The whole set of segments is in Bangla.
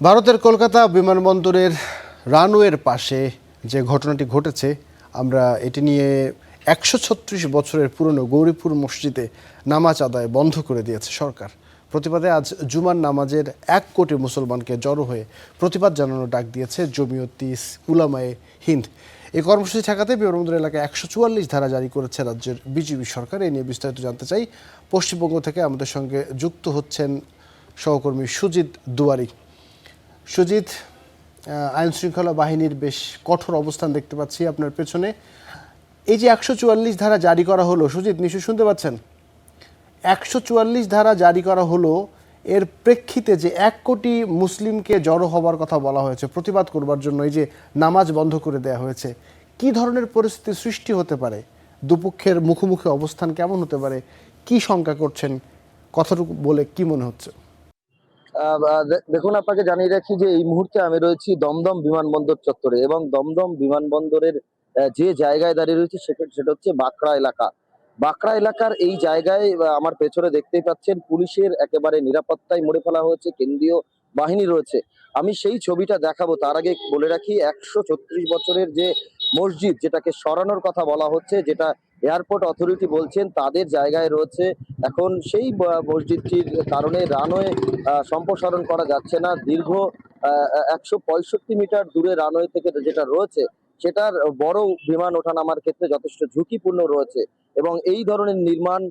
ভারতের কলকাতা বিমানবন্দরের রানওয়ের পাশে যে ঘটনাটি ঘটেছে, আমরা এটি নিয়ে ১৩৬ বছরের পুরনো গৌরীপুর মসজিদে নামাজ আদায় বন্ধ করে দিয়েছে সরকার। প্রতিবাদে আজ জুমার নামাজের ১ কোটি মুসলমানকে জড়ো হয়ে প্রতিবাদ জানানোর ডাক দিয়েছে জমিয়তে উলামায়ে হিন্দ। এই কর্মসূচি ঠেকাতে বিমানবন্দর এলাকায় ১৪৪ ধারা জারি করেছে রাজ্যের বিজেপি সরকার। এ নিয়ে বিস্তারিত জানতে চাই, পশ্চিমবঙ্গ থেকে আমাদের সঙ্গে যুক্ত হচ্ছেন সহকর্মী সুজিত দুয়ারি। সুজিত, আইন শৃঙ্খলা বাহিনীর বেশ কঠোর অবস্থান দেখতে পাচ্ছি আপনার পেছনে। এই যে ১৪৪ ধারা জারি করা হলো, সুজিত নিশ্চয়ই শুনতে পাচ্ছেন, ১৪৪ ধারা জারি করা হলো, এর প্রেক্ষিতে যে ১ কোটি মুসলিমকে জড়ো হবার কথা বলা হয়েছে প্রতিবাদ করবার জন্য, এই যে নামাজ বন্ধ করে দেওয়া হয়েছে, কি ধরনের পরিস্থিতি সৃষ্টি হতে পারে? দুপক্ষের মুখোমুখি অবস্থান কেমন হতে পারে? কি শঙ্কা করছেন? কথাটুকু বলে কি মনে হচ্ছে? দেখুন, আপনাকে জানিয়ে রাখি যে এই মুহূর্তে আমি রয়েছি দমদম বিমানবন্দর চত্বরে, এবং দমদম বিমানবন্দরের যে জায়গায় দাঁড়িয়ে রয়েছে সেটা হচ্ছে বাঁকড়া এলাকা। বাঁকড়া এলাকার এই জায়গায় আমার পেছনে দেখতেই পাচ্ছেন, পুলিশের একেবারে নিরাপত্তায় মুড়ে ফেলা হয়েছে, কেন্দ্রীয় বাহিনী রয়েছে। আমি সেই ছবিটা দেখাবো, তার আগে বলে রাখি ১৩৬ বছরের যে মসজিদ, যেটাকে সরানোর কথা বলা হচ্ছে, যেটা এয়ারপোর্ট অথরিটি বলছেন তাদের জায়গায় রয়েছে, এখন সেই মসজিদটির কারণে রানওয়ে সম্প্রসারণ করা যাচ্ছে না। দীর্ঘ ১৬৫ মিটার দূরে রানওয়ে থেকে যেটা রয়েছে, সেটার বড় বিমান ওঠানামার ক্ষেত্রে যথেষ্ট ঝুঁকিপূর্ণ রয়েছে, এবং এই ধরনের নির্মাণ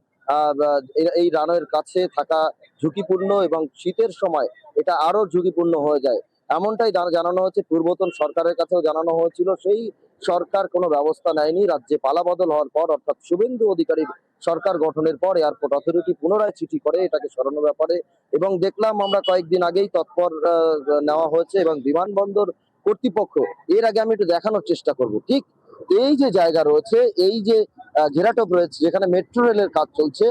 এই রানওয়ের কাছে থাকা ঝুঁকিপূর্ণ, এবং শীতের সময় এটা আরো ঝুঁকিপূর্ণ হয়ে যায়, এমনটাই জানানো হচ্ছে। পূর্বতন সরকারের কাছেও জানানো হয়েছিল, সেই সরকার কোনো ব্যবস্থা নেয়নি। রাজ্যে পালাবদল হওয়ার পর, অর্থাৎ শুভেন্দু অধিকারীর সরকার গঠনের পর, এয়ারপোর্ট অথরিটি পুনরায় চিঠি করে এটাকে সরানোর ব্যাপারে, এবং দেখলাম আমরা কয়েকদিন আগেই তৎপর নেওয়া হয়েছে, এবং বিমানবন্দর কর্তৃপক্ষ, এর আগে আমি একটু দেখানোর চেষ্টা করব, ঠিক এই যে জায়গা রয়েছে, এই যে ঘেরাটোপ রয়েছে যেখানে মেট্রো রেলের কাজ চলছে,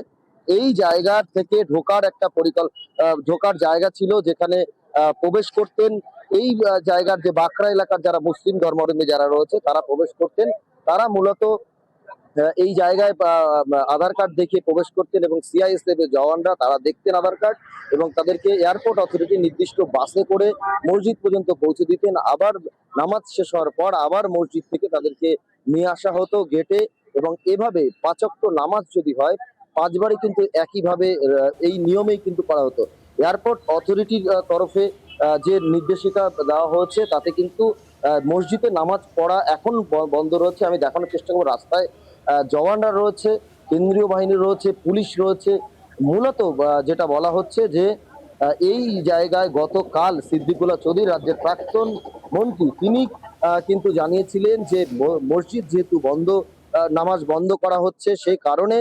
এই জায়গা থেকে ঢোকার একটা ঢোকার জায়গা ছিল, যেখানে প্রবেশ করতেন এই জায়গার যে বাঁকড়া এলাকার যারা মুসলিম ধর্মাবলম্বী যারা রয়েছে তারা প্রবেশ করতেন। তারা মূলত এই জায়গায় আধার কার্ড দেখিয়ে প্রবেশ করতেন, এবং সিআইএসএফ এর জওয়ানরা তারা দেখতেন আধার কার্ড, এবং তাদেরকে এয়ারপোর্ট অথরিটি নির্দিষ্ট বাসে করে মসজিদ পর্যন্ত পৌঁছে দিতেন। আবার নামাজ শেষ হওয়ার পর আবার মসজিদ থেকে তাদেরকে নিয়ে আসা হতো গেটে, এবং এভাবে ৫ ওয়াক্ত নামাজ যদি হয় ৫ বারই কিন্তু একইভাবে এই নিয়মেই কিন্তু করা হতো। এয়ারপোর্ট অথরিটির তরফে যে নির্দেশিকা দেওয়া হয়েছে তাতে কিন্তু মসজিদে নামাজ পড়া এখন বন্ধ রয়েছে। আমি দেখানোর চেষ্টা করবো, রাস্তায় জওয়ানরা রয়েছে, কেন্দ্রীয় বাহিনী রয়েছে, পুলিশ রয়েছে। মূলত যেটা বলা হচ্ছে যে এই জায়গায় গতকাল সিদ্দিকুল্লাহ চৌধুরী, রাজ্যের প্রাক্তন মন্ত্রী, তিনি কিন্তু জানিয়েছিলেন যে মসজিদ যেহেতু বন্ধ, নামাজ বন্ধ করা হচ্ছে, সেই কারণে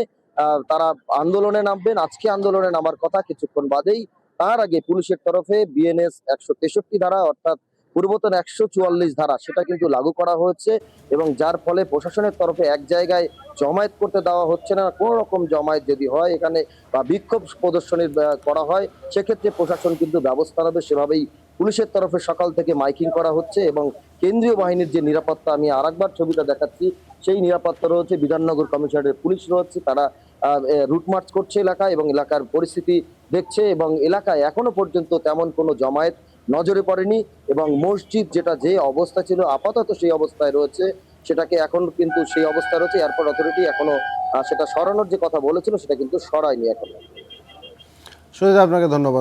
তারা আন্দোলনে নামবেন। আজকে আন্দোলনে নামার কথা, কিছুক্ষণ বাদেই তার আগে পুলিশের তরফে বিএনএস ১৬৩ ধারা, অর্থাৎ পূর্বতন ১৪৪ ধারা, সেটা কিন্তু লাগু করা হয়েছে, এবং যার ফলে প্রশাসনের তরফে এক জায়গায় জমায়েত করতে দেওয়া হচ্ছে না। কোনো রকম জমায়েত যদি হয় এখানে বা বিক্ষোভ প্রদর্শনী করা হয়, সেক্ষেত্রে প্রশাসন কিন্তু ব্যবস্থা নেবে, সেভাবেই পুলিশের তরফে সকাল থেকে মাইকিং করা হচ্ছে। এবং কেন্দ্রীয় বাহিনীর যে নিরাপত্তা, আমি আরেকবার ছবিটা দেখাচ্ছি, সেই নিরাপত্তা রয়েছে, বিধাননগর কমিশনারের পুলিশ রয়েছে, তারা রুট মার্চ করছে এলাকায়, এবং এলাকার পরিস্থিতি দেখছে, এবং এলাকায় এখনো পর্যন্ত তেমন কোনো জমায়েত নজরে পড়েনি, এবং মসজিদ যেটা যে অবস্থা ছিল আপাতত সেই অবস্থায় রয়েছে, সেটাকে এখন কিন্তু সেই অবস্থা রয়েছে। এয়ারপোর্ট অথরিটি এখনো সেটা সরানোর যে কথা বলেছিল সেটা কিন্তু সরায়নি এখনো। সুজিত, আপনাকে ধন্যবাদ।